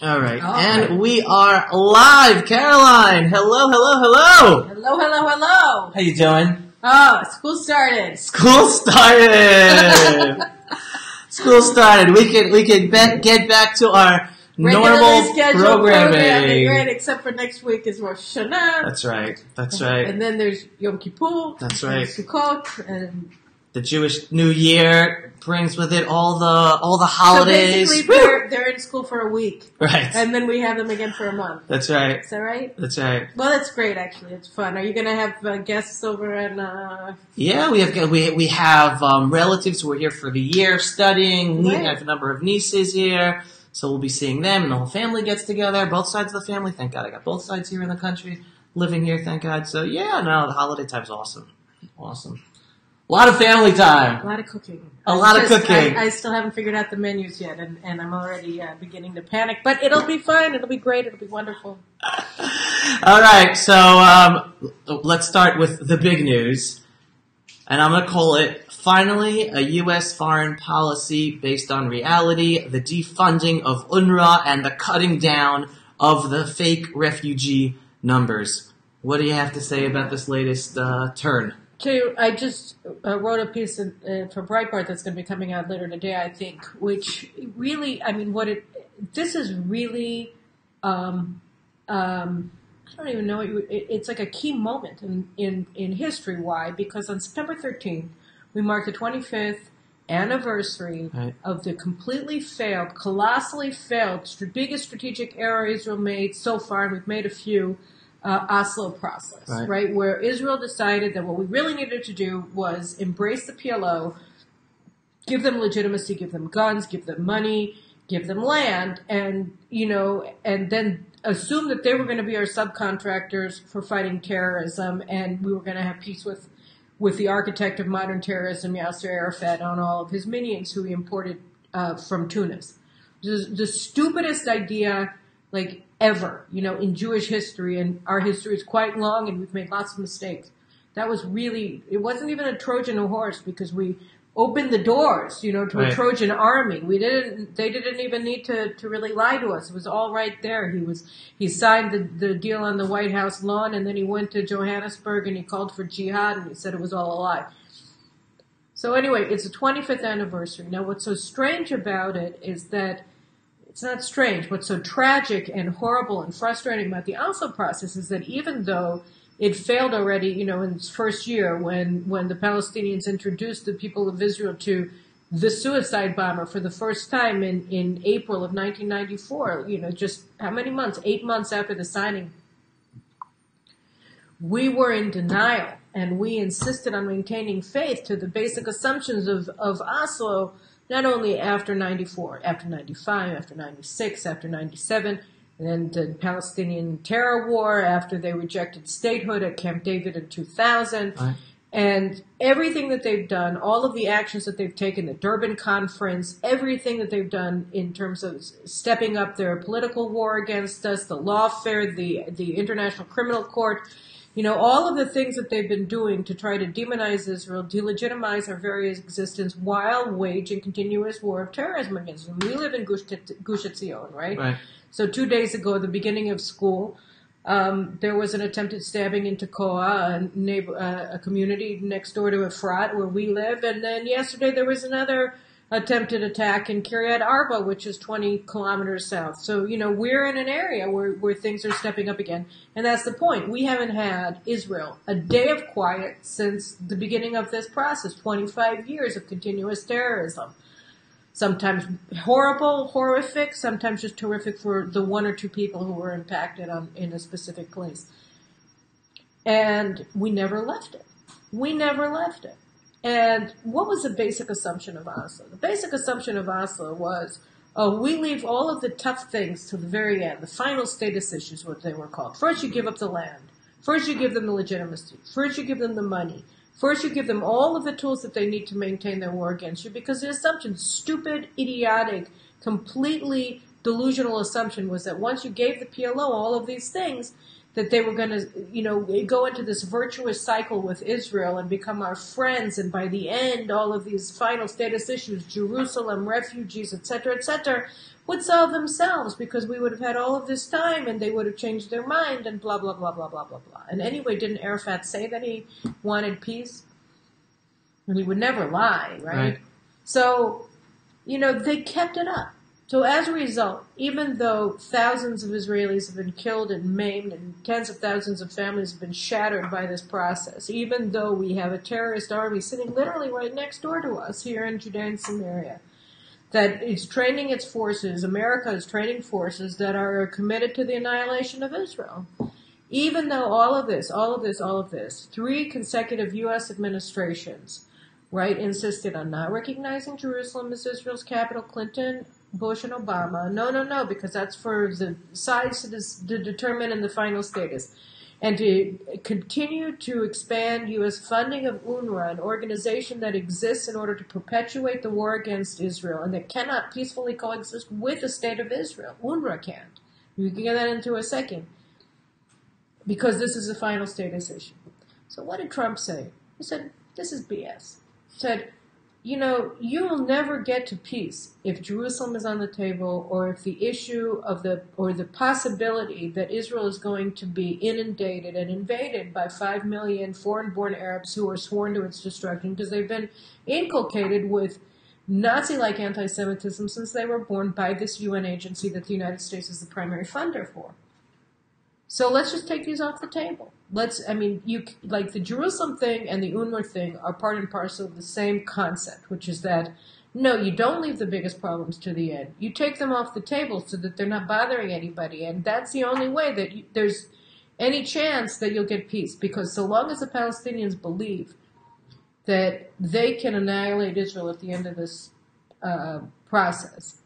All right, and we are live. Caroline, hello, hello, hello. Hello, hello, hello. How you doing? Oh, school started. School started. School started. We can get back to our normal programming. Right, except for next week is Rosh Hashanah. That's right. That's right. And then there's Yom Kippur. That's right. And Sukkot and the Jewish New Year brings with it all the holidays. So basically, they're in school for a week, right? And then we have them again for a month. That's right. Is that right? That's right. Well, that's great. Actually, it's fun. Are you going to have guests over? And yeah, we have relatives who are here for the year studying. Right. I have a number of nieces here, so we'll be seeing them, and the whole family gets together. Both sides of the family. Thank God, I got both sides here in the country living here. Thank God. So yeah, no, the holiday time's awesome. Awesome. A lot of family time. A lot of cooking. I still haven't figured out the menus yet, and I'm already beginning to panic. But it'll be fun. It'll be great. It'll be wonderful. All right, so let's start with the big news. And I'm going to call it, finally, a U.S. foreign policy based on reality, the defunding of UNRWA, and the cutting down of the fake refugee numbers. What do you have to say about this latest turn? I just wrote a piece for Breitbart that's going to be coming out later today, I think, which really, I mean, this is really, I don't even know, it's like a key moment in history. Why? Because on September 13th, we marked the 25th anniversary of the completely failed, colossally failed, biggest strategic error Israel made so far, and we've made a few, Oslo process, right? Where Israel decided that what we really needed to do was embrace the PLO, give them legitimacy, give them guns, give them money, give them land, and, and then assume that they were going to be our subcontractors for fighting terrorism, and we were going to have peace with the architect of modern terrorism, Yasser Arafat, and all of his minions who he imported from Tunis. The stupidest idea, ever, in Jewish history, and our history is quite long, and we've made lots of mistakes. That was really, it wasn't even a Trojan horse, because we opened the doors, to a Trojan army. They didn't even need to really lie to us. It was all right there. He signed the deal on the White House lawn, and then he went to Johannesburg and he called for jihad, and he said it was all a lie. So anyway, it's the 25th anniversary. Now, what's so strange about it is that it's not strange. What's so tragic and horrible and frustrating about the Oslo process is that even though it failed already, in its first year when the Palestinians introduced the people of Israel to the suicide bomber for the first time in April of 1994, just how many months? 8 months after the signing. We were in denial, and we insisted on maintaining faith to the basic assumptions of Oslo, not only after 94, after 95, after 96, after 97, and then the Palestinian terror war, after they rejected statehood at Camp David in 2000, and everything that they've done, all of the actions that they've taken, the Durban Conference, everything that they've done in terms of stepping up their political war against us, the lawfare, the International Criminal Court, all of the things that they've been doing to try to demonize Israel, delegitimize our very existence while waging continuous war of terrorism against them. We live in Gush Etzion, right? So 2 days ago, at the beginning of school, there was an attempted stabbing in Tekoa, a community next door to Efrat, where we live. And then yesterday there was another attempted attack in Kiryat Arba, which is 20 kilometers south. So, we're in an area where things are stepping up again. And that's the point. We haven't had Israel a day of quiet since the beginning of this process, 25 years of continuous terrorism. Sometimes horrible, horrific, sometimes just terrific for the one or two people who were impacted in a specific place. And we never left it. We never left it. And what was the basic assumption of Oslo? The basic assumption of Oslo was, we leave all of the tough things to the very end, the final status issues, what they were called. First, you give up the land. First, you give them the legitimacy. First, you give them the money. First, you give them all of the tools that they need to maintain their war against you, because the assumption, stupid, idiotic, completely delusional assumption, was that once you gave the PLO all of these things, that they were going to, go into this virtuous cycle with Israel and become our friends. And by the end, all of these final status issues, Jerusalem, refugees, etc., would solve themselves because we would have had all of this time and they would have changed their mind and blah, blah, blah, blah, blah, blah, blah. And anyway, didn't Arafat say that he wanted peace? And he would never lie, right? So, they kept it up. So as a result, even though thousands of Israelis have been killed and maimed and tens of thousands of families have been shattered by this process, even though we have a terrorist army sitting literally right next door to us here in Judea and Samaria, that is training its forces, America is training forces that are committed to the annihilation of Israel. Even though all of this, 3 consecutive U.S. administrations, right, insisted on not recognizing Jerusalem as Israel's capital, Clinton, Bush, and Obama. No, because that's for the sides to determine in the final status. And to continue to expand U.S. funding of UNRWA, an organization that exists in order to perpetuate the war against Israel and that cannot peacefully coexist with the state of Israel. UNRWA can't. We can get that into a second. Because this is a final status issue. So what did Trump say? He said, this is BS. He said, you will never get to peace if Jerusalem is on the table or if the issue of the possibility that Israel is going to be inundated and invaded by 5 million foreign-born Arabs who are sworn to its destruction because they've been inculcated with Nazi-like anti-Semitism since they were born by this UN agency that the United States is the primary funder for. So let's just take these off the table. The Jerusalem thing and the UNRWA thing are part and parcel of the same concept, which is that, no, you don't leave the biggest problems to the end. You take them off the table so that they're not bothering anybody, and that's the only way that there's any chance that you'll get peace, because so long as the Palestinians believe that they can annihilate Israel at the end of this process,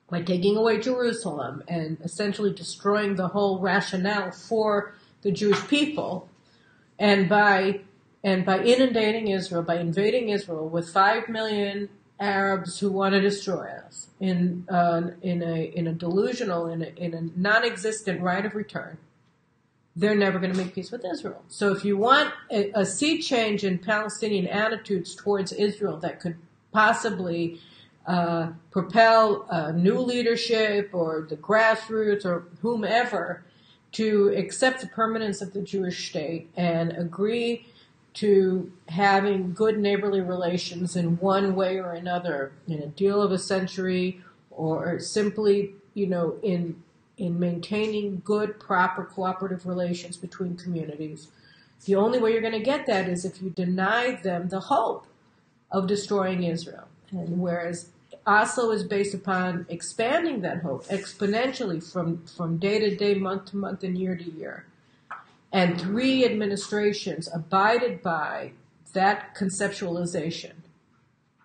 by taking away Jerusalem and essentially destroying the whole rationale for the Jewish people, and by inundating Israel, by invading Israel with 5 million Arabs who want to destroy us in a delusional, in a non-existent right of return, they're never going to make peace with Israel. So if you want a sea change in Palestinian attitudes towards Israel that could possibly propel new leadership or the grassroots or whomever to accept the permanence of the Jewish state and agree to having good neighborly relations in one way or another, in a deal of a century, or simply, in maintaining good, proper, cooperative relations between communities. The only way you're going to get that is if you deny them the hope of destroying Israel. And whereas Oslo is based upon expanding that hope exponentially from day to day, month to month, and year to year. And 3 administrations abided by that conceptualization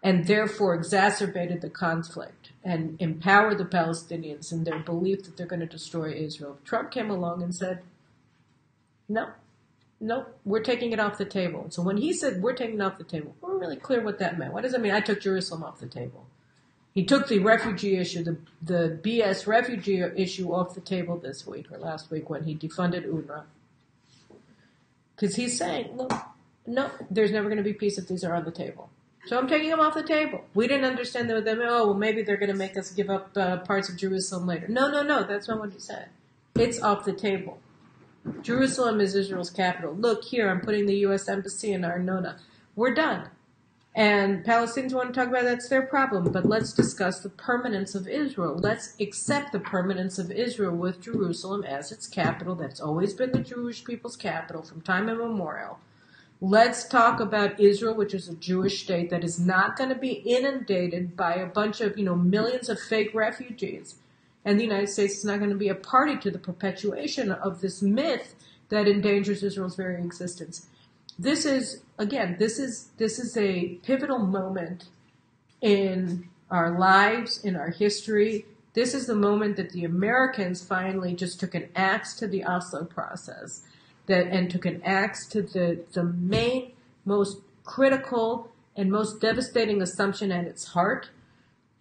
and therefore exacerbated the conflict and empowered the Palestinians in their belief that they're going to destroy Israel. Trump came along and said, no, we're taking it off the table. So when he said we're taking it off the table, we we're really clear what that meant. What does that mean? I took Jerusalem off the table. He took the refugee issue, the BS refugee issue off the table this week or last week when he defunded UNRWA. Because he's saying, look, no, there's never going to be peace if these are on the table. So I'm taking them off the table. We didn't understand that with them. Oh, well, maybe they're going to make us give up parts of Jerusalem later. No, that's not what he said. It's off the table. Jerusalem is Israel's capital. Look, here, I'm putting the U.S. Embassy in Arnona. We're done. And Palestinians want to talk about that's their problem, but let's discuss the permanence of Israel. Let's accept the permanence of Israel with Jerusalem as its capital. That's always been the Jewish people's capital from time immemorial. Let's talk about Israel, which is a Jewish state that is not going to be inundated by a bunch of, millions of fake refugees. And the United States is not going to be a party to the perpetuation of this myth that endangers Israel's very existence. This is a pivotal moment in our lives, in our history. This is the moment that the Americans finally just took an axe to the Oslo process and took an axe to the main, most critical and most devastating assumption at its heart,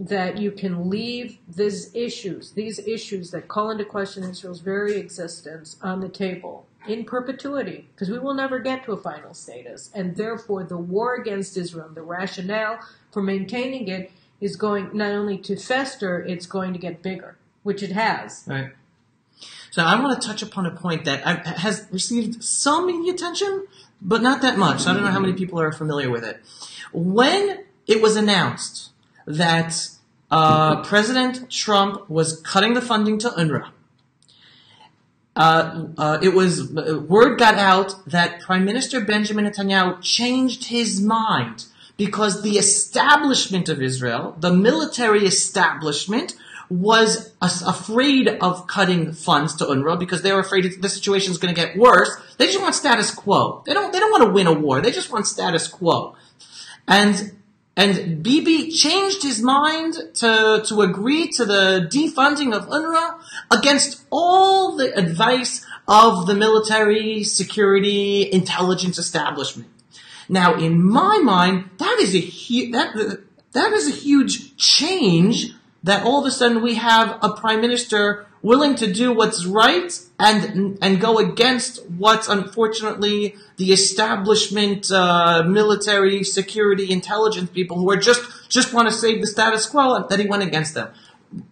that you can leave these issues that call into question Israel's very existence on the table in perpetuity, because we will never get to a final status. And therefore, the war against Israel, the rationale for maintaining it, is going not only to fester, it's going to get bigger, which it has. Right. So I want to touch upon a point that has received some media attention, but not that much. So I don't know how many people are familiar with it. When it was announced that President Trump was cutting the funding to UNRWA, word got out that Prime Minister Benjamin Netanyahu changed his mind because the establishment of Israel, the military establishment, was afraid of cutting funds to UNRWA because they were afraid the situation is going to get worse. They just want status quo. They don't want to win a war. They just want status quo. And Bibi changed his mind to agree to the defunding of UNRWA against all the advice of the military, security, intelligence establishment. Now, in my mind, that is a huge change, that all of a sudden we have a prime minister willing to do what's right and go against what's unfortunately the establishment, military, security, intelligence people who are just want to save the status quo, and that he went against them.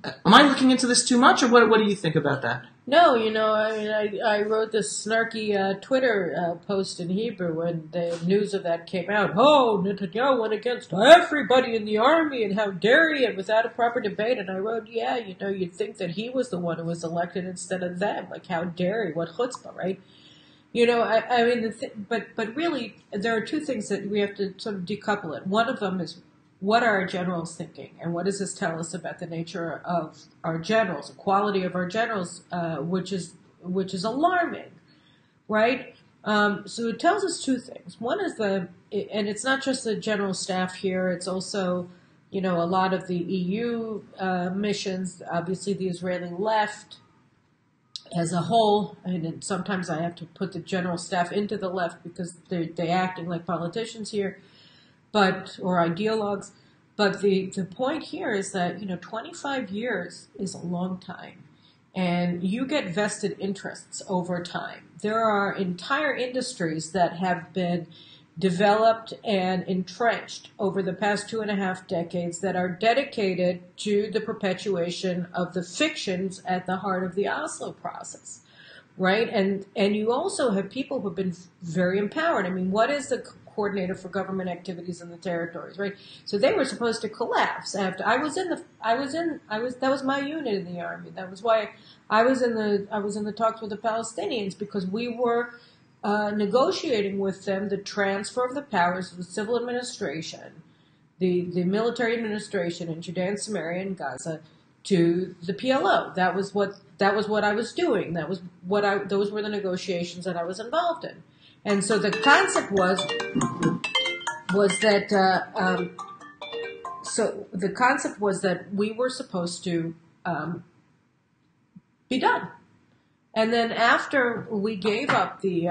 Am I looking into this too much, or what do you think about that? No, I wrote this snarky Twitter post in Hebrew when the news of that came out. Oh, Netanyahu went against everybody in the army, and how dare he, and without a proper debate. And I wrote, you'd think that he was the one who was elected instead of them. Like, how dare he? What chutzpah, right? But really, there are two things that we have to sort of decouple it. One of them is, what are our generals thinking, and what does this tell us about the nature of our generals, the quality of our generals, which is alarming, right? So it tells us two things. One is and it's not just the general staff here; it's also, a lot of the EU missions. Obviously, the Israeli left as a whole, and sometimes I have to put the general staff into the left because they're acting like politicians here. Or ideologues. But the point here is that, 25 years is a long time. And you get vested interests over time. There are entire industries that have been developed and entrenched over the past 2.5 decades that are dedicated to the perpetuation of the fictions at the heart of the Oslo process. Right? And you also have people who have been very empowered. I mean, what is the coordinator for government activities in the territories, right? So they were supposed to collapse after that was my unit in the army. That was why I was in the talks with the Palestinians, because we were negotiating with them the transfer of the powers of the civil administration, the military administration in Judea and Samaria and Gaza, to the PLO. That was what I was doing. Those were the negotiations that I was involved in. And so the concept was that we were supposed to be done. And then after we gave up the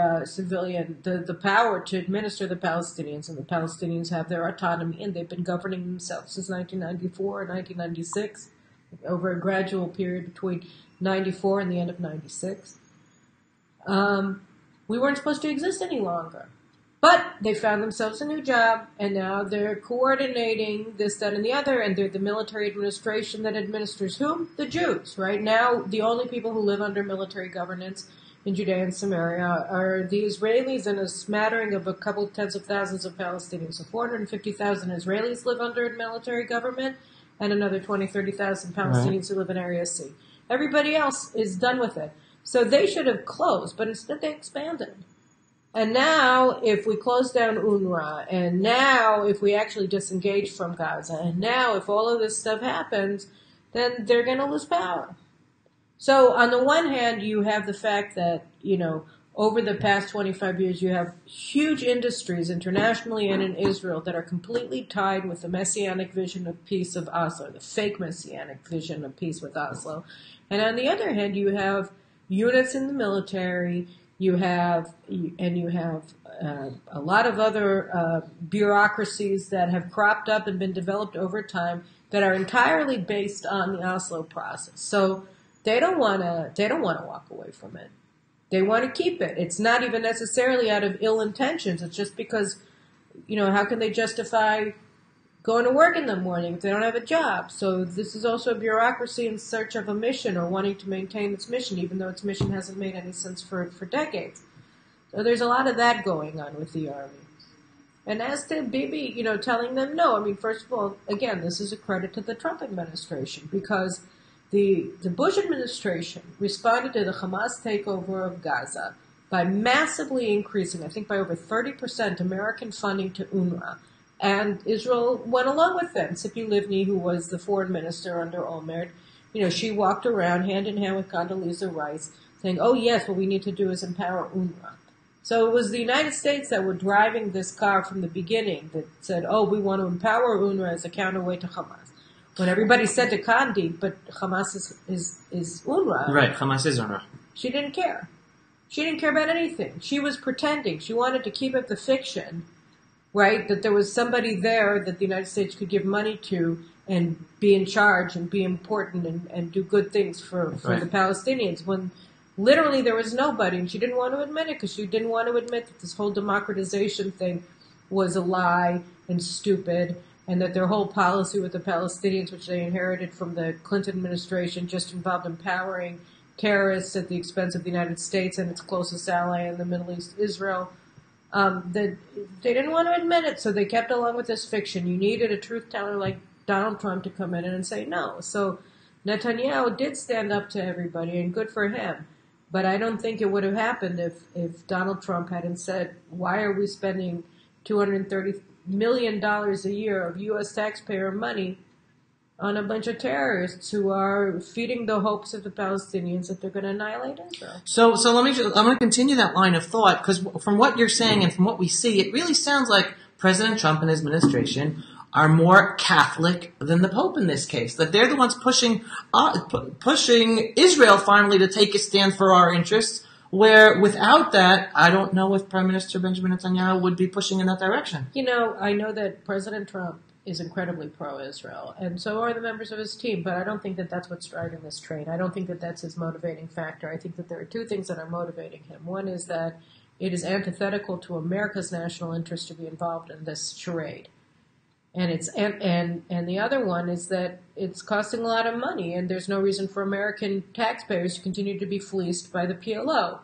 the power to administer the Palestinians, and the Palestinians have their autonomy, and they've been governing themselves since 1994 and 1996, over a gradual period between 94 and the end of 96. We weren't supposed to exist any longer. But they found themselves a new job, and now they're coordinating this, that, and the other, and they're the military administration that administers whom? The Jews, right? Now, the only people who live under military governance in Judea and Samaria are the Israelis and a smattering of a couple tens of thousands of Palestinians. So 450,000 Israelis live under military government, and another 30,000 Palestinians who live in Area C. Everybody else is done with it. So they should have closed, but instead they expanded. And now, if we close down UNRWA, and now if we actually disengage from Gaza, and now if all of this stuff happens, then they're going to lose power. So on the one hand, you have the fact that, over the past 25 years, you have huge industries internationally and in Israel that are completely tied with the messianic vision of peace of Oslo, the fake messianic vision of peace with Oslo. And on the other hand, you have units in the military You have a lot of other bureaucracies that have cropped up and been developed over time that are entirely based on the Oslo process. So they don't want to walk away from it. They want to keep it. It's not even necessarily out of ill intentions. It's just because, how can they justify going to work in the morning if they don't have a job? So this is also a bureaucracy in search of a mission or wanting to maintain its mission, even though its mission hasn't made any sense for decades. So there's a lot of that going on with the army. And as to Bibi, telling them no, I mean, first of all, again, this is a credit to the Trump administration because the Bush administration responded to the Hamas takeover of Gaza by massively increasing, I think by over 30%, American funding to UNRWA. And Israel went along with them. Tzipi Livni, who was the foreign minister under Olmert, she walked around hand in hand with Condoleezza Rice saying, oh yes, what we need to do is empower UNRWA. So it was the United States that were driving this car from the beginning that said, oh, we want to empower UNRWA as a counterweight to Hamas. When everybody said to Condi, but Hamas is UNRWA. Right, Hamas is UNRWA. She didn't care. She didn't care about anything. She was pretending. She wanted to keep up the fiction, right, that there was somebody there that the United States could give money to and be in charge and be important and do good things for the Palestinians when literally there was nobody. And she didn't want to admit it because she didn't want to admit that this whole democratization thing was a lie and stupid and that their whole policy with the Palestinians, which they inherited from the Clinton administration, just involved empowering terrorists at the expense of the United States and its closest ally in the Middle East, Israel. That they didn't want to admit it, so they kept along with this fiction. You needed a truth teller like Donald Trump to come in and say no. So Netanyahu did stand up to everybody, and good for him. But I don't think it would have happened if Donald Trump hadn't said, why are we spending $230 million a year of U.S. taxpayer money on a bunch of terrorists who are feeding the hopes of the Palestinians that they're going to annihilate Israel. So I'm going to continue that line of thought because from what you're saying and from what we see, it really sounds like President Trump and his administration are more Catholic than the Pope in this case. That they're the ones pushing Israel finally to take a stand for our interests. Where without that, I don't know if Prime Minister Benjamin Netanyahu would be pushing in that direction. I know that President Trump is incredibly pro-Israel, and so are the members of his team, but I don't think that that's what's driving this train. I don't think that that's his motivating factor. I think that there are two things that are motivating him. One is that it is antithetical to America's national interest to be involved in this charade. And the other one is that it's costing a lot of money, and there's no reason for American taxpayers to continue to be fleeced by the PLO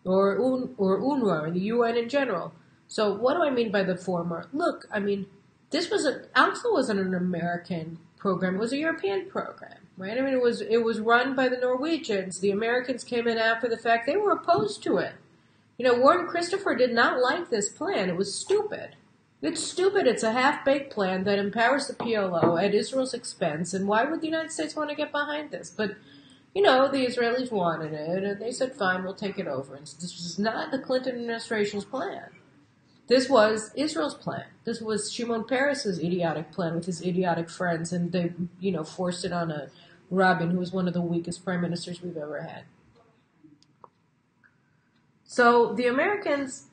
or UNRWA or the UN in general. So what do I mean by the former? Look, I mean, Oslo wasn't an American program; it was a European program, right? I mean, it was run by the Norwegians. The Americans came in after the fact; they were opposed to it. Warren Christopher did not like this plan. It was stupid. It's stupid. It's a half-baked plan that empowers the PLO at Israel's expense. And why would the United States want to get behind this? But, the Israelis wanted it, and they said, fine, we'll take it over. And this was not the Clinton administration's plan. This was Israel's plan. This was Shimon Peres's idiotic plan with his idiotic friends, and they, forced it on a Rabin, who was one of the weakest prime ministers we've ever had. So the Americans,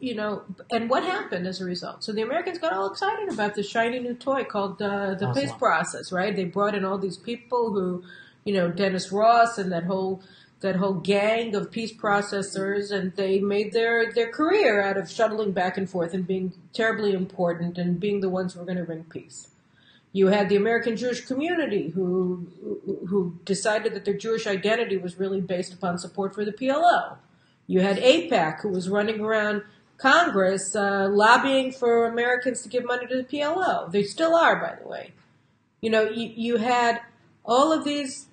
and what happened as a result? So the Americans got all excited about this shiny new toy called the peace process, right? They brought in all these people who, Dennis Ross and that whole gang of peace processors, and they made their career out of shuttling back and forth and being terribly important and being the ones who were going to bring peace. You had the American Jewish community who decided that their Jewish identity was really based upon support for the PLO. You had AIPAC, who was running around Congress lobbying for Americans to give money to the PLO. They still are, by the way. You had all of these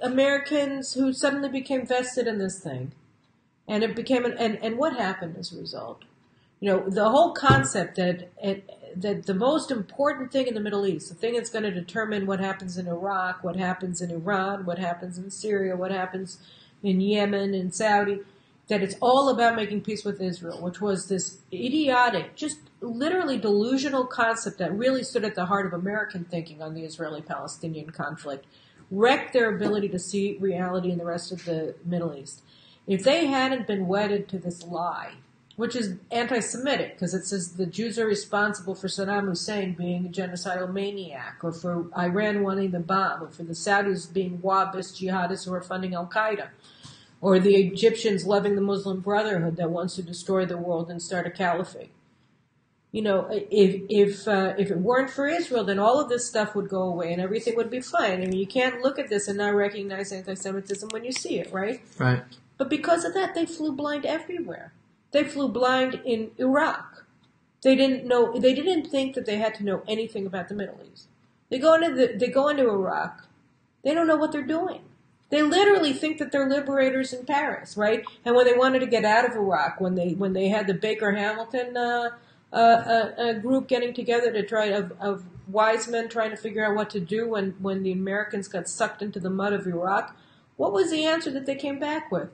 Americans who suddenly became vested in this thing. And it became and what happened as a result? The whole concept that the most important thing in the Middle East, the thing that's going to determine what happens in Iraq, what happens in Iran, what happens in Syria, what happens in Yemen and Saudi, that it's all about making peace with Israel, which was this idiotic, just literally delusional concept that really stood at the heart of American thinking on the Israeli-Palestinian conflict, wrecked their ability to see reality in the rest of the Middle East. if they hadn't been wedded to this lie, which is anti-Semitic, because it says the Jews are responsible for Saddam Hussein being a genocidal maniac, or for Iran wanting the bomb, or for the Saudis being Wahhabist jihadists who are funding Al-Qaeda, or the Egyptians loving the Muslim Brotherhood that wants to destroy the world and start a caliphate. You know, if it weren't for Israel, then all of this stuff would go away and everything would be fine. I mean, you can't look at this and not recognize anti-Semitism when you see it, right? Right. But because of that, they flew blind everywhere. They flew blind in Iraq. They didn't think that they had to know anything about the Middle East. They go into Iraq. They don't know what they're doing. They literally think that they're liberators in Paris, right? And when they wanted to get out of Iraq, when they had the Baker Hamilton group getting together to try of wise men trying to figure out what to do when the Americans got sucked into the mud of Iraq, what was the answer that they came back with?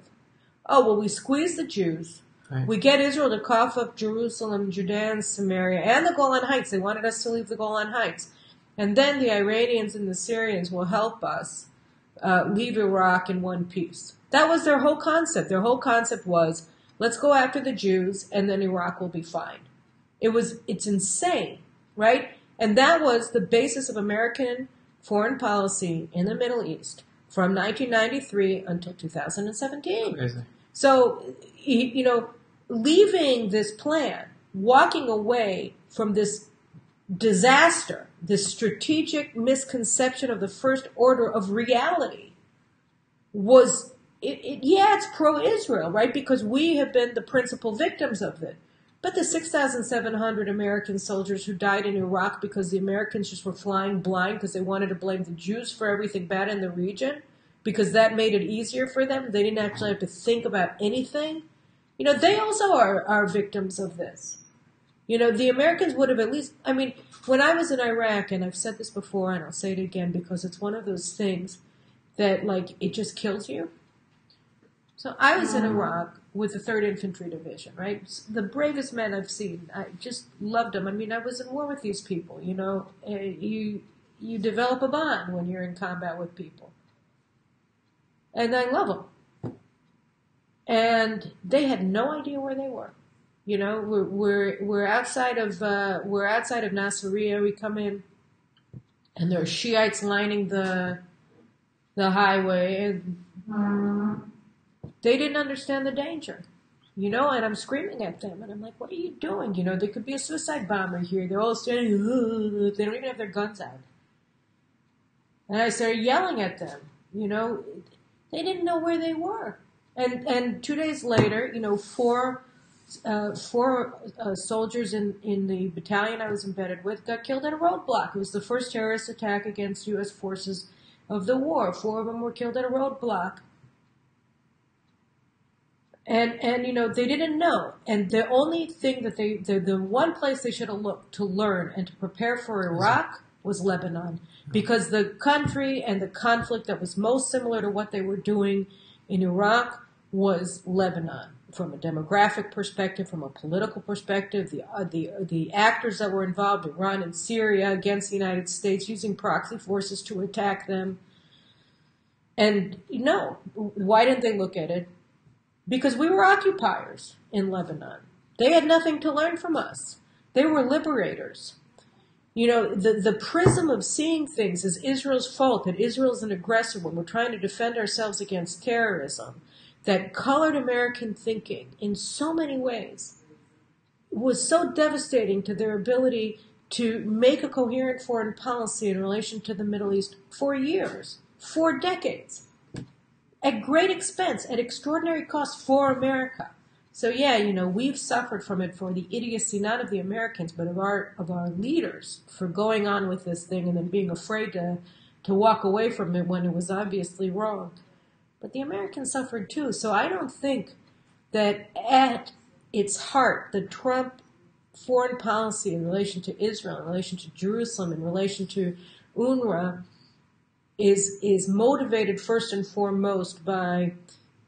Oh, well, we squeeze the Jews. Right. We get Israel to cough up Jerusalem, Judea, and Samaria, and the Golan Heights. They wanted us to leave the Golan Heights. And then the Iranians and the Syrians will help us leave Iraq in one piece. That was their whole concept. Their whole concept was, let's go after the Jews, and then Iraq will be fine. It's insane, right? And that was the basis of American foreign policy in the Middle East from 1993 until 2017. Crazy. So, you know, leaving this plan, walking away from this disaster, this strategic misconception of the first order of reality was, it's pro-Israel, right? Because we have been the principal victims of it. But the 6,700 American soldiers who died in Iraq because the Americans just were flying blind because they wanted to blame the Jews for everything bad in the region, because that made it easier for them. They didn't actually have to think about anything. You know, they also are victims of this. You know, the Americans would have at least, I mean, when I was in Iraq, and I've said this before and I'll say it again because it's one of those things that, like, it just kills you. So I was in Iraq with the 3rd Infantry Division, right? The bravest men I've seen. I just loved them. I mean, I was in war with these people, you know. You develop a bond when you're in combat with people. And I love them. And they had no idea where they were. You know, we're outside of Nasiriyah. We come in, and there are Shiites lining the highway, and they didn't understand the danger. You know, and I'm screaming at them, and I'm like, "What are you doing? You know, there could be a suicide bomber here." They're all standing. They don't even have their guns out. And I started yelling at them. You know, they didn't know where they were. And 2 days later, you know, four soldiers in the battalion I was embedded with got killed at a roadblock. It was the first terrorist attack against U.S. forces of the war. 4 of them were killed at a roadblock. And you know, they didn't know. And the only thing that the one place they should have looked to learn and to prepare for Iraq was Lebanon. Because the country and the conflict that was most similar to what they were doing in Iraq was Lebanon. From a demographic perspective, from a political perspective, the actors that were involved, Iran and Syria against the United States, using proxy forces to attack them. And no, why didn't they look at it? Because we were occupiers in Lebanon. They had nothing to learn from us. They were liberators. You know, the prism of seeing things as Israel's fault, that Israel's an aggressor when we're trying to defend ourselves against terrorism, that colored American thinking in so many ways, was so devastating to their ability to make a coherent foreign policy in relation to the Middle East for years, for decades, at great expense, at extraordinary cost for America. So yeah, you know, we've suffered from it for the idiocy, not of the Americans, but of our leaders for going on with this thing and then being afraid to walk away from it when it was obviously wrong. But the Americans suffered too. So I don't think that at its heart, the Trump foreign policy in relation to Israel, in relation to Jerusalem, in relation to UNRWA is motivated first and foremost by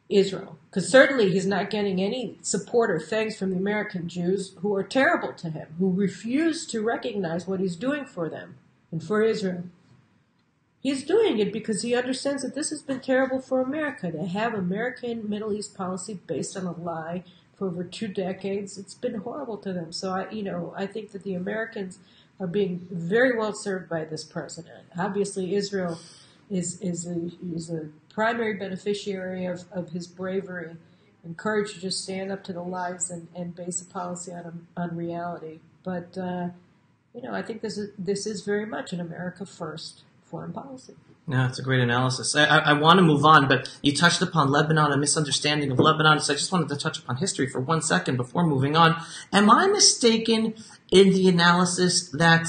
Israel. Because certainly he's not getting any support or thanks from the American Jews, who are terrible to him, who refuse to recognize what he's doing for them and for Israel. He's doing it because he understands that this has been terrible for America. To have American Middle East policy based on a lie for over 2 decades, it's been horrible to them. So I think that the Americans are being very well served by this president. Obviously, Israel is a primary beneficiary of his bravery and courage to just stand up to the lies and base a policy on reality. But I think this is very much an America first foreign policy. Yeah, it's a great analysis. I want to move on, but you touched upon Lebanon, a misunderstanding of Lebanon, so I just wanted to touch upon history for 1 second before moving on. Am I mistaken in the analysis that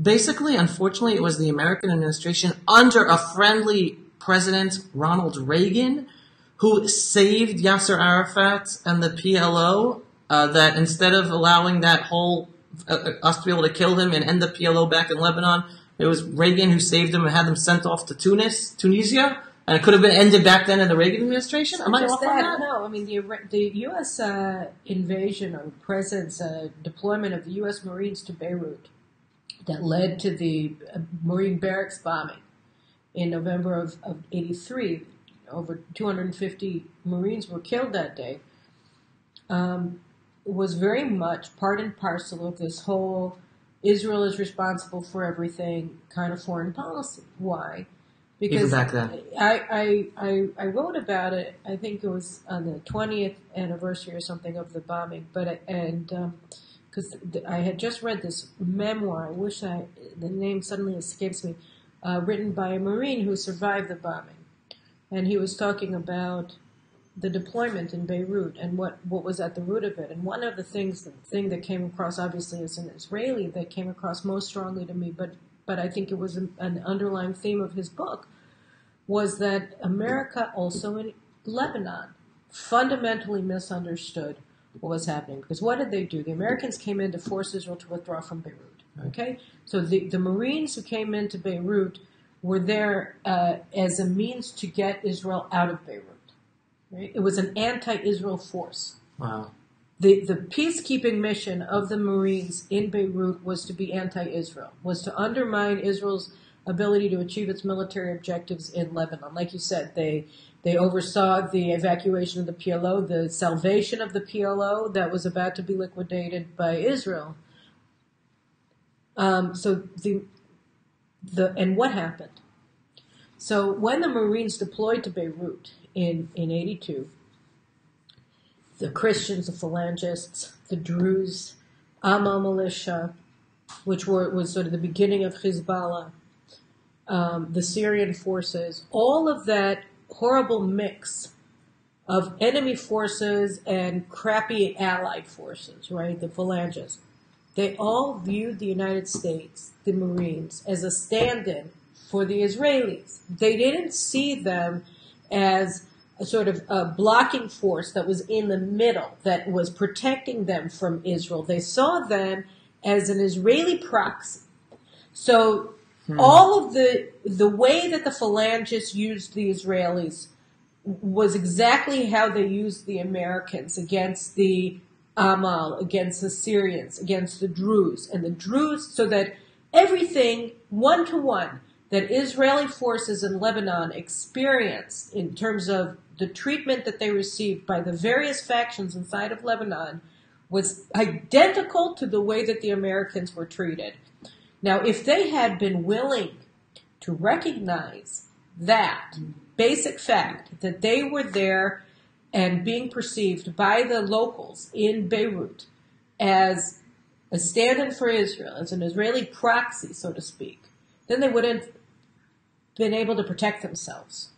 basically, unfortunately, it was the American administration under a friendly President Ronald Reagan who saved Yasser Arafat and the PLO, that instead of allowing that whole, us to be able to kill him and end the PLO back in Lebanon, it was Reagan who saved him and had them sent off to Tunisia, and it could have been ended back then in the Reagan administration? Am I off on that? No, I mean, the U.S. Invasion or presence, deployment of the U.S. Marines to Beirut that led to the Marine barracks bombing in November of 83. Over 250 Marines were killed that day. Was very much part and parcel of this whole Israel is responsible for everything kind of foreign policy. Why? Because even back then. I wrote about it. I think it was on the 20th anniversary or something of the bombing. Because I had just read this memoir. I wish the name suddenly escapes me. Written by a Marine who survived the bombing, and he was talking about the deployment in Beirut and what was at the root of it. And one of the thing that came across, obviously as an Israeli, that came across most strongly to me, but I think it was an underlying theme of his book, was that America also in Lebanon fundamentally misunderstood what was happening. Because what did they do? The Americans came in to force Israel to withdraw from Beirut. Okay? So the Marines who came into Beirut were there as a means to get Israel out of Beirut. Right? It was an anti-Israel force. Wow. The peacekeeping mission of the Marines in Beirut was to be anti-Israel, was to undermine Israel's ability to achieve its military objectives in Lebanon. Like you said, they oversaw the evacuation of the PLO, the salvation of the PLO that was about to be liquidated by Israel. And what happened? So when the Marines deployed to Beirut in 82, the Christians, the Phalangists, the Druze, Amal militia, which was sort of the beginning of Hezbollah, the Syrian forces, all of that horrible mix of enemy forces and crappy allied forces, right? The Phalangists. They all viewed the United States, the Marines, as a stand-in for the Israelis. They didn't see them as a sort of a blocking force that was in the middle, that was protecting them from Israel. They saw them as an Israeli proxy. So all of the way that the Phalangists used the Israelis was exactly how they used the Americans against the Amal, against the Syrians, against the Druze. And the Druze, so that everything, one-to-one, that Israeli forces in Lebanon experienced in terms of the treatment that they received by the various factions inside of Lebanon was identical to the way that the Americans were treated. Now, if they had been willing to recognize that basic fact, that they were there and being perceived by the locals in Beirut as a stand-in for Israel, as an Israeli proxy, so to speak, then they wouldn't been able to protect themselves.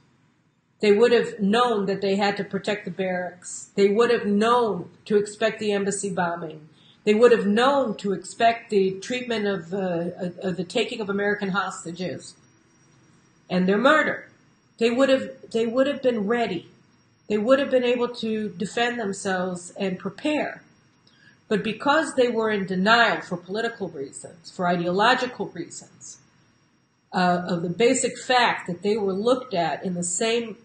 They would have known that they had to protect the barracks. They would have known to expect the embassy bombing. They would have known to expect the treatment of the taking of American hostages and their murder. They would have been ready. They would have been able to defend themselves and prepare. But because they were in denial for political reasons, for ideological reasons, of the basic fact that they were looked at in the same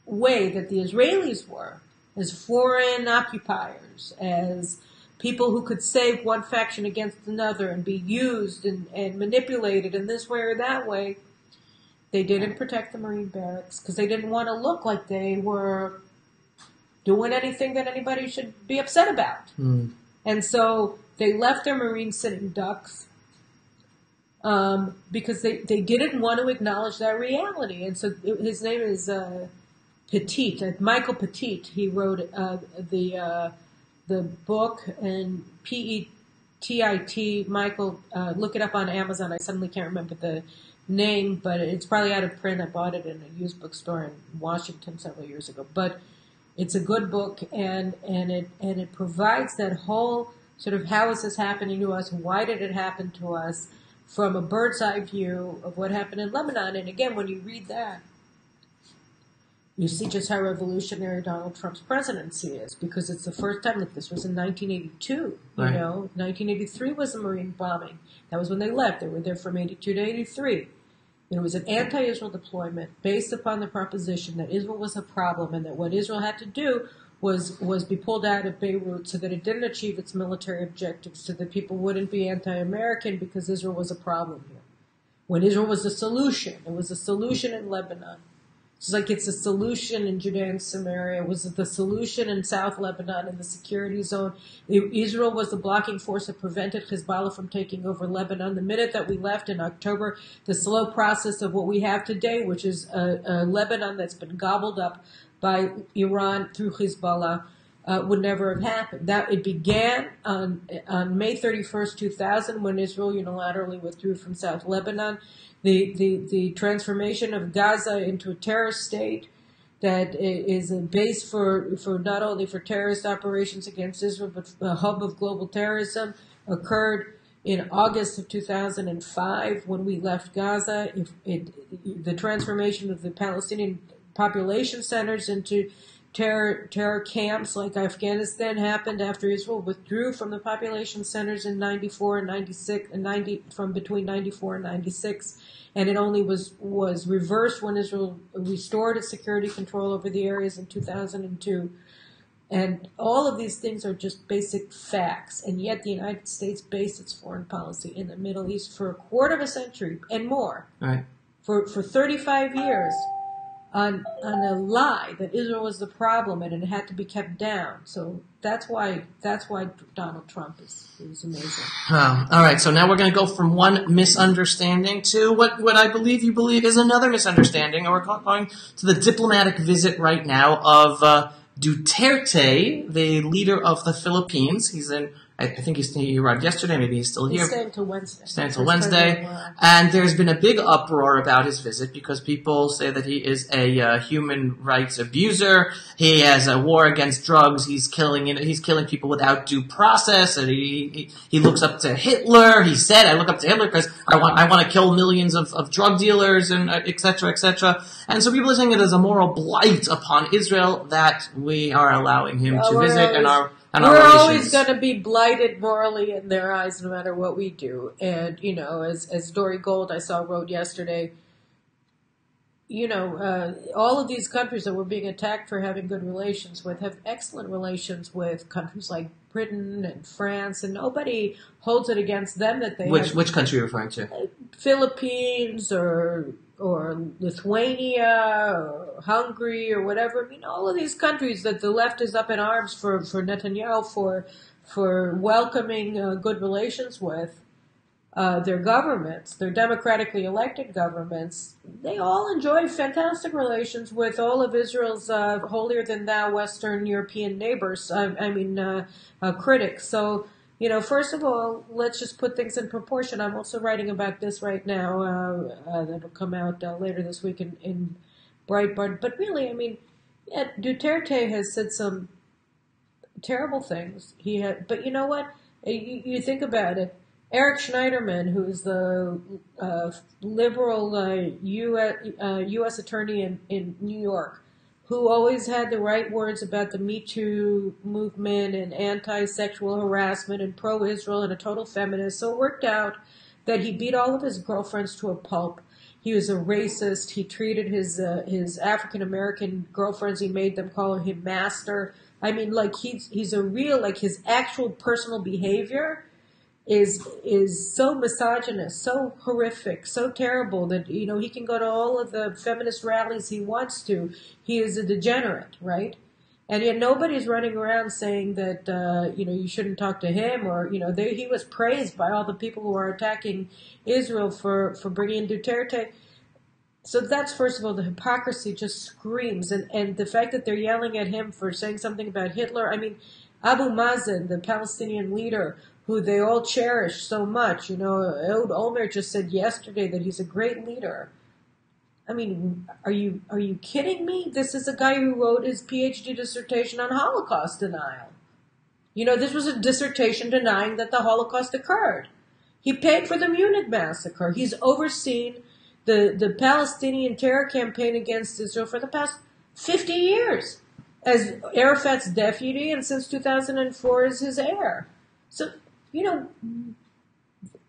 way that the Israelis were, as foreign occupiers, as people who could save one faction against another and be used and manipulated in this way or that way, They didn't protect the Marine barracks because they didn't want to look like they were doing anything that anybody should be upset about. And so they left their Marines sitting ducks because they didn't want to acknowledge that reality. And so his name is Petit, Michael Petit. He wrote the book, and Petit, Michael, look it up on Amazon. I suddenly can't remember the name, but it's probably out of print. I bought it in a used bookstore in Washington several years ago. But it's a good book, and it provides that whole sort of how is this happening to us? Why did it happen to us? From a bird's eye view of what happened in Lebanon. And again, when you read that, you see just how revolutionary Donald Trump's presidency is, because it's the first time that this was in 1982. Right. 1983 was the Marine bombing. That was when they left. They were there from 82 to 83. It was an anti-Israel deployment based upon the proposition that Israel was a problem and that what Israel had to do was be pulled out of Beirut so that it didn't achieve its military objectives, so that people wouldn't be anti-American because Israel was a problem here. When Israel was a solution, it was a solution in Lebanon. It's like it's a solution in Judea and Samaria. It was the solution in South Lebanon in the security zone. Israel was the blocking force that prevented Hezbollah from taking over Lebanon. The minute that we left in October, the slow process of what we have today, which is a Lebanon that's been gobbled up by Iran through Hezbollah, would never have happened. That it began on May 31st, 2000, when Israel unilaterally withdrew from South Lebanon. The transformation of Gaza into a terrorist state that is a base for not only for terrorist operations against Israel, but a hub of global terrorism, occurred in August of 2005 when we left Gaza. The transformation of the Palestinian population centers into terror camps like Afghanistan happened after Israel withdrew from the population centers in 94 and 96 and from between 94 and 96, and it only was reversed when Israel restored its security control over the areas in 2002. And all of these things are just basic facts, and yet the United States based its foreign policy in the Middle East for a quarter of a century and more, right, for 35 years. On a lie that Israel was the problem and it had to be kept down. So that's why Donald Trump is amazing. All right, so now we're going to go from one misunderstanding to what I believe you believe is another misunderstanding, and we're going to the diplomatic visit right now of Duterte, the leader of the Philippines. He's in. I think he arrived yesterday. Maybe he's still here. He's staying until Wednesday. Staying until Wednesday. And there's been a big uproar about his visit because people say that he is a human rights abuser. He has a war against drugs. He's killing people without due process. And he looks up to Hitler. He said, "I look up to Hitler because I want to kill millions of drug dealers and et cetera, et cetera." And so people are saying it is a moral blight upon Israel that we are allowing him to visit We're always going to be blighted morally in their eyes no matter what we do. And, as Dory Gold I saw wrote yesterday, all of these countries that we're being attacked for having good relations with have excellent relations with countries like Britain and France, and nobody holds it against them that they Which country are you referring to? Philippines or Lithuania or Hungary or whatever. I mean, all of these countries that the left is up in arms for Netanyahu for welcoming good relations with their governments, their democratically elected governments. They all enjoy fantastic relations with all of Israel's holier-than-thou Western European neighbors, critics. So, first of all, let's just put things in proportion. I'm also writing about this right now. That'll come out later this week in Breitbart. But really, Duterte has said some terrible things. But you know what? You think about it. Eric Schneiderman, who's the liberal U.S. attorney in New York, who always had the right words about the Me Too movement and anti-sexual harassment and pro-Israel and a total feminist. So it worked out that he beat all of his girlfriends to a pulp. He was a racist. He treated his African-American girlfriends, he made them call him master. He's a real, his actual personal behavior is so misogynist, so horrific, so terrible that, you know, he can go to all of the feminist rallies he wants to. He is a degenerate, right? And yet nobody's running around saying that, you know, you shouldn't talk to him, or, you know, he was praised by all the people who are attacking Israel for bringing in Duterte. So that's, first of all, the hypocrisy just screams. And the fact that they're yelling at him for saying something about Hitler. I mean, Abu Mazen, the Palestinian leader, who they all cherish so much. You know, Ehud Olmert just said yesterday that he's a great leader. I mean, are you kidding me? This is a guy who wrote his PhD dissertation on Holocaust denial. You know, this was a dissertation denying that the Holocaust occurred. He paid for the Munich massacre. He's overseen the Palestinian terror campaign against Israel for the past 50 years as Arafat's deputy, and since 2004 as his heir. So, you know,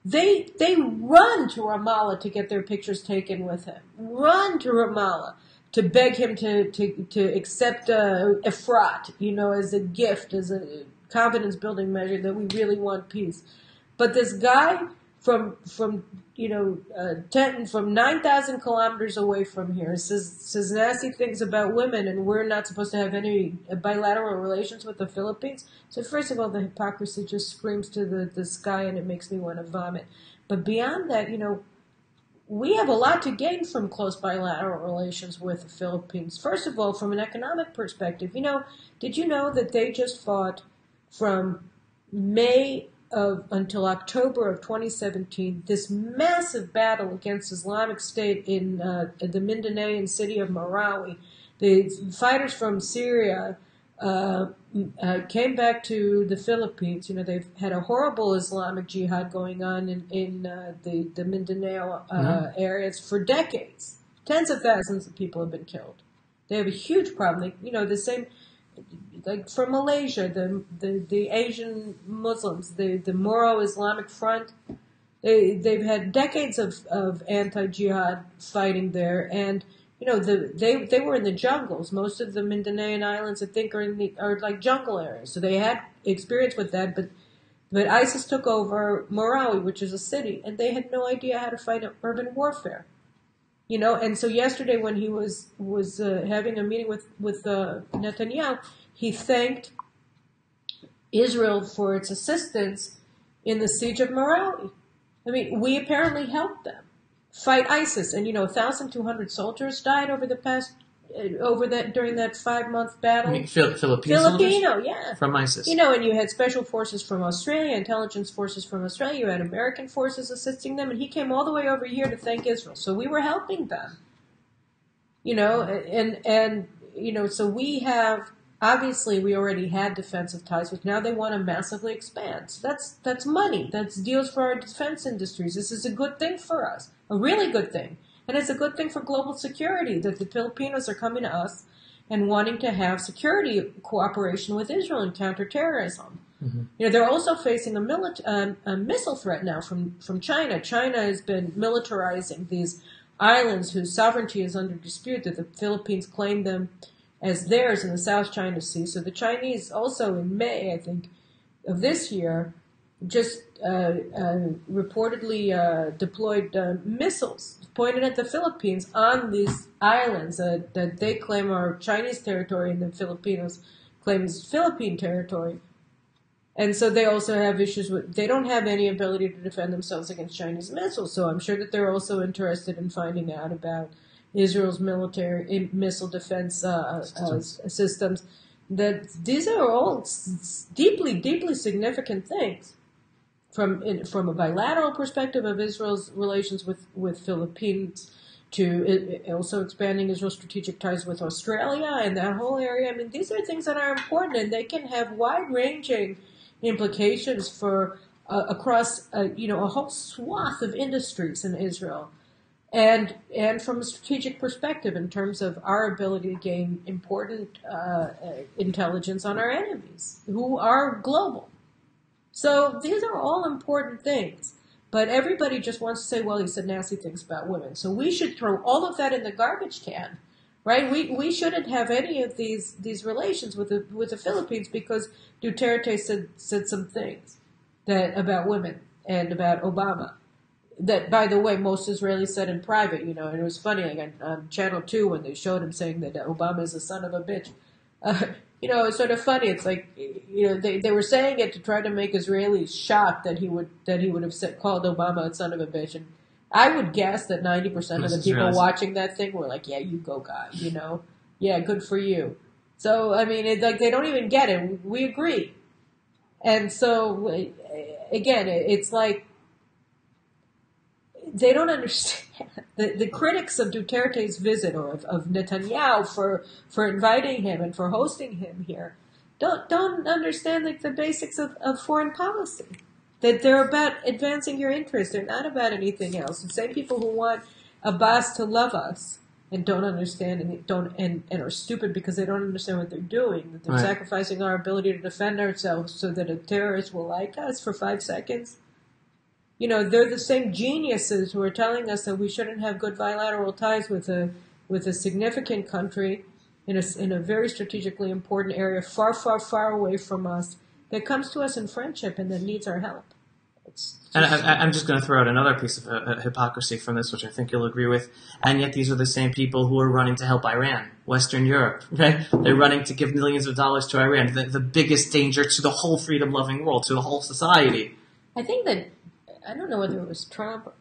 they run to Ramallah to get their pictures taken with him. Run to Ramallah to beg him to accept Efrat, you know, as a gift, as a confidence building measure that we really want peace. But this guy from 9,000 kilometers away from here says nasty things about women, and we're not supposed to have any bilateral relations with the Philippines. So first of all, the hypocrisy just screams to the sky, and it makes me want to vomit. But beyond that, you know, we have a lot to gain from close bilateral relations with the Philippines. First of all, from an economic perspective, you know, did you know that they just fought from May until October of 2017, this massive battle against Islamic State in the Mindanaoan city of Marawi? The fighters from Syria came back to the Philippines. You know, they've had a horrible Islamic jihad going on in the Mindanao areas for decades. Tens of thousands of people have been killed. They have a huge problem. They, you know, the same, like from Malaysia, the Asian Muslims, the Moro Islamic Front, they've had decades of anti-jihad fighting there, and you know they were in the jungles. Most of the Mindanaoan islands, I think, are like jungle areas, so they had experience with that. But ISIS took over Marawi, which is a city, and they had no idea how to fight urban warfare. You know, and so yesterday when he was having a meeting with Netanyahu, he thanked Israel for its assistance in the siege of Marawi. I mean, we apparently helped them fight ISIS, and you know, 1,200 soldiers died over the past during that 5-month battle. You mean Filipino, yeah, from ISIS. You know, and you had special forces from Australia, intelligence forces from Australia. You had American forces assisting them, and he came all the way over here to thank Israel. So we were helping them. You know, and you know, so we have. Obviously, we already had defensive ties, but now they want to massively expand. So that's money. That's deals for our defense industries. This is a good thing for us, a really good thing. And it's a good thing for global security that the Filipinos are coming to us and wanting to have security cooperation with Israel and counterterrorism. Mm-hmm. You know, they're also facing a missile threat now from China. China has been militarizing these islands whose sovereignty is under dispute, that the Philippines claim them as theirs in the South China Sea. So the Chinese also in May, I think, of this year, just reportedly deployed missiles pointed at the Philippines on these islands that they claim are Chinese territory and the Filipinos claim is Philippine territory. And so they also have issues with, they don't have any ability to defend themselves against Chinese missiles. So I'm sure that they're also interested in finding out about Israel's military missile defense systems. That these are all deeply, deeply significant things from a bilateral perspective of Israel's relations with Philippines, to also expanding Israel's strategic ties with Australia and that whole area. I mean, these are things that are important, and they can have wide-ranging implications for across a whole swath of industries in Israel. And from a strategic perspective, in terms of our ability to gain important intelligence on our enemies, who are global. So these are all important things. But everybody just wants to say, well, he said nasty things about women. So we should throw all of that in the garbage can, right? We shouldn't have any of these relations with the Philippines because Duterte said some things about women and about Obama. That, by the way, most Israelis said in private, and it was funny, like on Channel 2 when they showed him saying that Obama is a son of a bitch. It's sort of funny. It's like, they were saying it to try to make Israelis shocked that he would have called Obama a son of a bitch. And I would guess that 90% of the people watching that thing were like, yeah, you go, guy, yeah, good for you. So, I mean, it's like they don't even get it. We agree. And so, again, it's like they don't understand. The critics of Duterte's visit, or of Netanyahu for inviting him and for hosting him here, don't understand like the basics of foreign policy. That they're about advancing your interests. They're not about anything else. The same people who want Abbas to love us and don't understand and are stupid because they don't understand what they're doing. That they're sacrificing our ability to defend ourselves so that a terrorist will like us for 5 seconds. They're the same geniuses who are telling us that we shouldn't have good bilateral ties with a significant country in a very strategically important area, far, far, far away from us, that comes to us in friendship and that needs our help. I'm just going to throw out another piece of hypocrisy from this, which I think you'll agree with. And yet these are the same people who are running to help Iran, Western Europe. Right? They're running to give millions of dollars to Iran, the biggest danger to the whole freedom-loving world, to the whole society. I think that, I don't know whether it was Trump.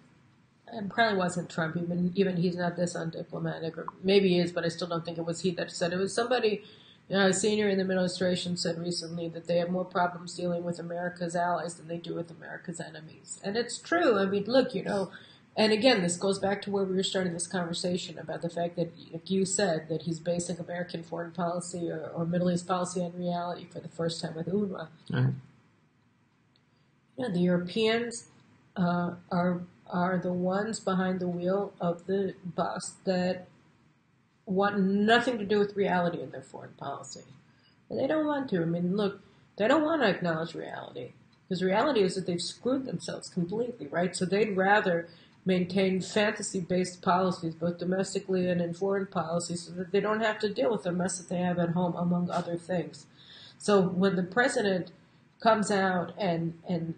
It probably wasn't Trump. Even he's not this undiplomatic, or maybe he is, but I still don't think it was he that said it. It was somebody. A senior in the administration said recently that they have more problems dealing with America's allies than they do with America's enemies. And it's true. I mean, look, and again, this goes back to where we were starting this conversation about the fact that, like you said, that he's basing American foreign policy or Middle East policy on reality for the first time with UNRWA. Mm-hmm. The Europeans are the ones behind the wheel of the bus that want nothing to do with reality in their foreign policy. And they don't want to. I mean, look, they don't want to acknowledge reality. Because reality is that they've screwed themselves completely, right? So they'd rather maintain fantasy-based policies, both domestically and in foreign policy, so that they don't have to deal with the mess that they have at home, among other things. So when the president comes out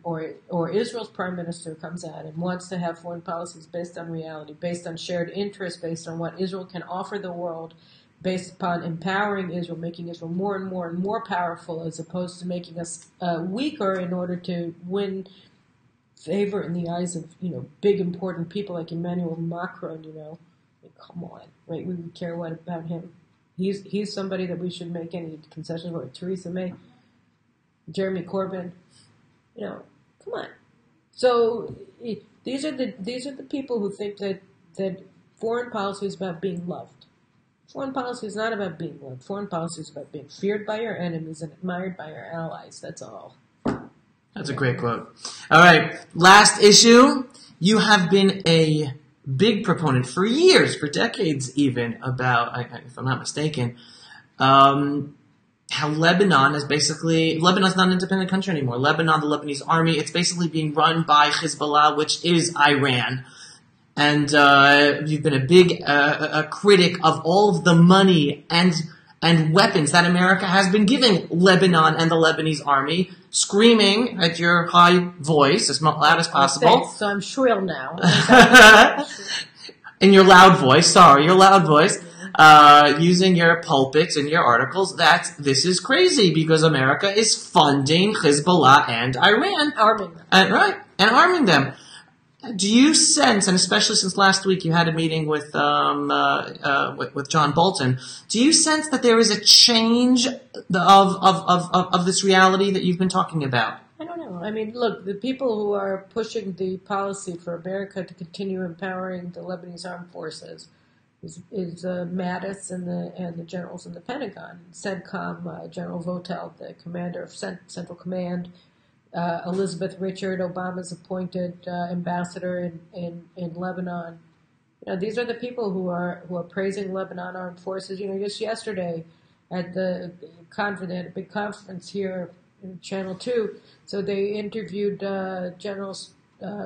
or Israel's prime minister comes out and wants to have foreign policies based on reality, based on shared interests, based on what Israel can offer the world, based upon empowering Israel, making Israel more and more and more powerful, as opposed to making us weaker in order to win favor in the eyes of big important people like Emmanuel Macron. Like, come on, right? We would care what about him? He's somebody that we should make any concessions for. Theresa May. Jeremy Corbyn, come on. So these are the people who think that foreign policy is about being loved. Foreign policy is not about being loved. Foreign policy is about being feared by your enemies and admired by your allies. That's all. That's a great quote. All right, last issue. You have been a big proponent for years, for decades even, about, if I'm not mistaken, how Lebanon's not an independent country anymore. Lebanon, the Lebanese army, it's basically being run by Hezbollah, which is Iran. And you've been a big a critic of all of the money and weapons that America has been giving Lebanon and the Lebanese army, screaming at your high voice, as loud as possible. Thanks. So I'm shrill now. In your loud voice, using your pulpits and your articles, that this is crazy because America is funding Hezbollah and Iran. Arming them. And arming them. Do you sense, and especially since last week you had a meeting with John Bolton, do you sense that there is a change of this reality that you've been talking about? I don't know. I mean, look, the people who are pushing the policy for America to continue empowering the Lebanese armed forces is Mattis and the generals in the Pentagon. CENTCOM, General Votel, the commander of Central Command, Elizabeth Richard, Obama's appointed ambassador in Lebanon. These are the people who are praising Lebanon armed forces. Just yesterday at the conference, they had a big conference here in Channel 2. So they interviewed General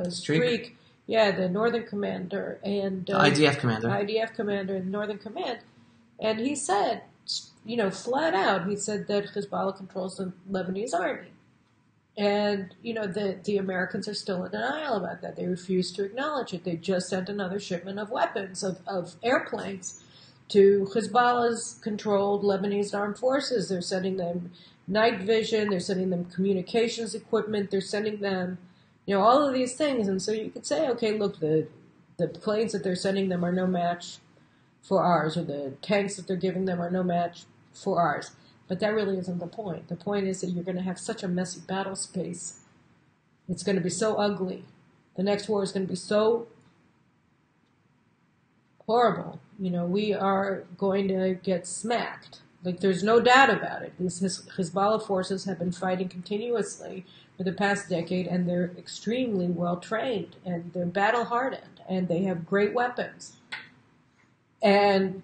Streak. Yeah, the Northern Commander and IDF Commander. IDF Commander in Northern Command, and he said, flat out, he said that Hezbollah controls the Lebanese army. And, the Americans are still in denial about that. They refuse to acknowledge it. They just sent another shipment of weapons, of airplanes, to Hezbollah's controlled Lebanese armed forces. They're sending them night vision. They're sending them communications equipment. They're sending them, all of these things. And so you could say, okay, look, the planes that they're sending them are no match for ours, or the tanks that they're giving them are no match for ours. But that really isn't the point. The point is that you're going to have such a messy battle space. It's going to be so ugly. The next war is going to be so horrible. We are going to get smacked. Like, there's no doubt about it. These Hezbollah forces have been fighting continuously for the past decade, and they're extremely well trained, and they're battle hardened, and they have great weapons. And,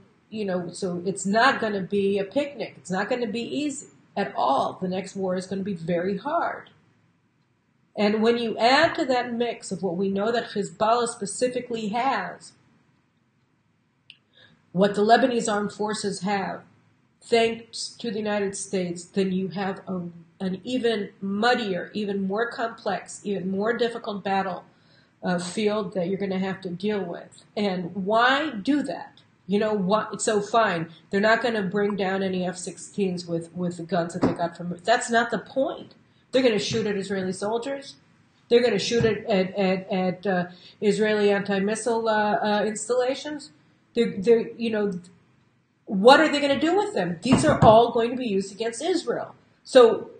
so it's not going to be a picnic. It's not going to be easy at all. The next war is going to be very hard. And when you add to that mix of what we know that Hezbollah specifically has, what the Lebanese armed forces have, thanks to the United States, then you have an even muddier, even more complex, even more difficult battle field that you're going to have to deal with. And why do that? What? So fine, they're not going to bring down any F-16s with the guns that they got from. That's not the point. They're going to shoot at Israeli soldiers. They're going to shoot at Israeli anti-missile installations. What are they going to do with them? These are all going to be used against Israel. So,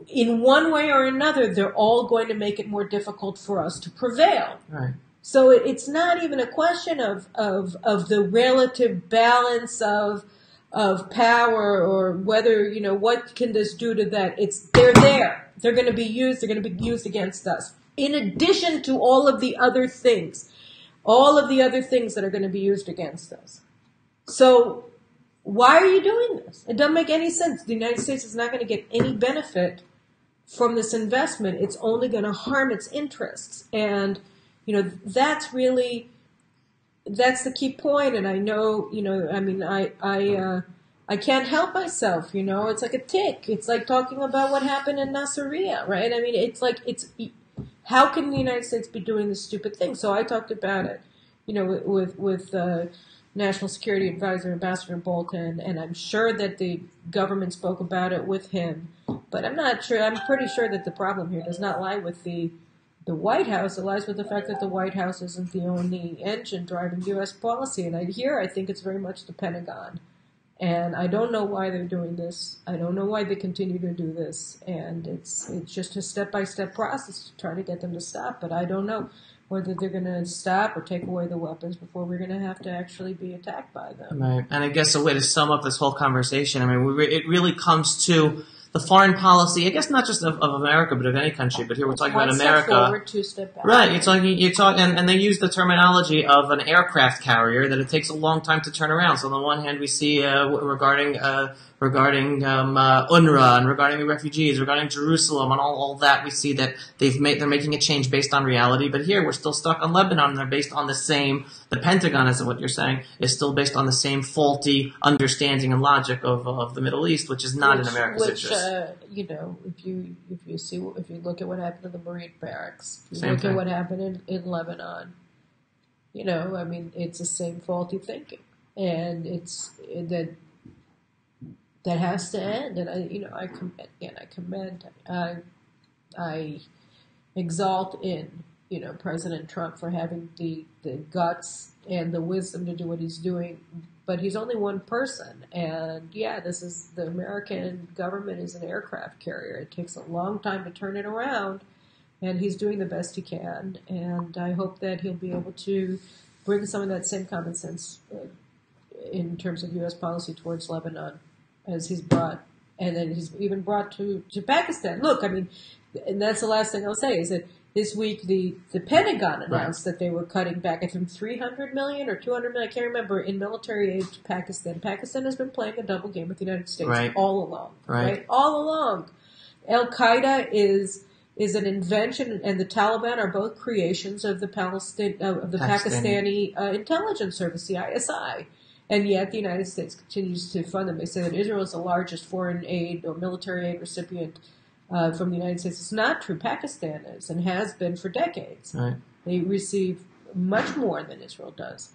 in one way or another, they're all going to make it more difficult for us to prevail. Right. So it's not even a question of the relative balance of power, or whether, what can this do to that. They're there. They're going to be used. They're going to be used against us. In addition to all of the other things that are going to be used against us. So why are you doing this? It doesn't make any sense. The United States is not going to get any benefit from this investment. It's only going to harm its interests. And that's the key point. And I know, I can't help myself, it's like a tick. It's like talking about what happened in Nasiriyah, right? I mean, how can the United States be doing this stupid thing? So I talked about it, with National Security Advisor Ambassador Bolton, and I'm sure that the government spoke about it with him. But I'm not sure. I'm pretty sure that the problem here does not lie with the White House. It lies with the fact that the White House isn't the only engine driving U.S. policy. And I think it's very much the Pentagon. And I don't know why they're doing this. I don't know why they continue to do this. And it's just a step-by-step process to try to get them to stop. But I don't know whether they're going to stop or take away the weapons before we're going to have to actually be attacked by them. Right. And I guess a way to sum up this whole conversation, it really comes to the foreign policy, I guess not just of America, but of any country. But here we're talking about America. 1 step forward, 2 step back. Right. And they use the terminology of an aircraft carrier that it takes a long time to turn around. So on the one hand, we see regarding UNRWA and regarding the refugees, regarding Jerusalem and all that, we see that they're making a change based on reality. But here we're still stuck on Lebanon, and they're based on the Pentagon, is what you're saying, is still based on the same faulty understanding and logic of the Middle East, which is not in America's interest. If you look at what happened in the Marine barracks, At what happened in Lebanon, it's the same faulty thinking, and that has to end. And I exalt in President Trump for having the guts and the wisdom to do what he's doing. But he's only one person, and the American government is an aircraft carrier. It takes a long time to turn it around, and he's doing the best he can. And I hope that he'll be able to bring some of that same common sense in terms of U.S. policy towards Lebanon as he's brought, and then he's even brought to Pakistan. Look, and that's the last thing I'll say, is that this week the Pentagon announced that they were cutting back, I think, $300 million or $200 million, I can't remember, in military aid to Pakistan. Pakistan has been playing a double game with the United States all along. Right? All along. Al-Qaeda is an invention, and the Taliban are both creations of the Pakistani intelligence service, the ISI. And yet the United States continues to fund them. They say that Israel is the largest foreign aid or military aid recipient from the United States. It's not true. Pakistan is and has been for decades. Right. They receive much more than Israel does,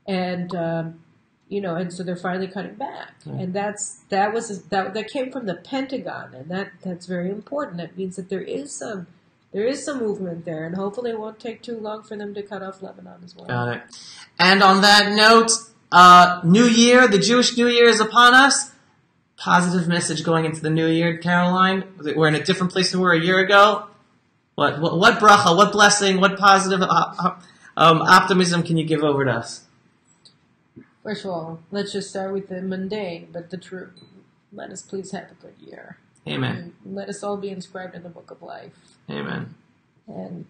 and and so they're finally cutting back. Right. And that came from the Pentagon, and that's very important. That means that there is some movement there, and hopefully it won't take too long for them to cut off Lebanon as well. Got it. And on that note, New Year, the Jewish New Year is upon us. Positive message going into the New Year, Caroline. We're in a different place than we were a year ago. What bracha, what blessing, what positive optimism can you give over to us? First of all, let's just start with the mundane, but the true. Let us please have a good year. Amen. And let us all be inscribed in the book of life. Amen. And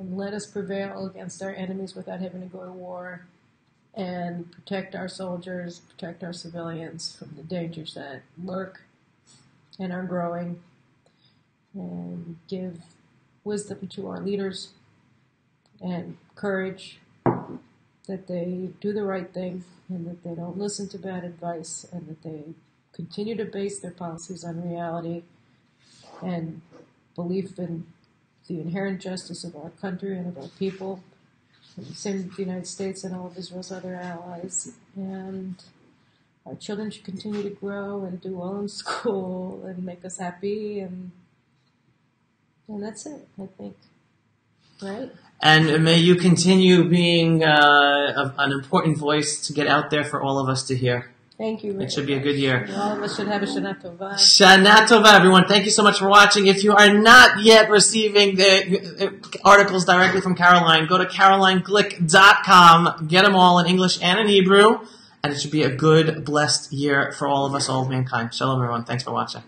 let us prevail against our enemies without having to go to war, and protect our soldiers, protect our civilians from the dangers that lurk and are growing, and give wisdom to our leaders and courage that they do the right thing and that they don't listen to bad advice and that they continue to base their policies on reality and belief in the inherent justice of our country and of our people. And the same with the United States and all of Israel's other allies. And our children should continue to grow and do well in school and make us happy. And that's it, I think. Right? And may you continue being an important voice to get out there for all of us to hear. Thank you. It should be a good year. And all of us should have a Shana Tova. Shana Tova, everyone. Thank you so much for watching. If you are not yet receiving the articles directly from Caroline, go to carolineglick.com. Get them all in English and in Hebrew. And it should be a good, blessed year for all of us, all of mankind. Shalom, everyone. Thanks for watching.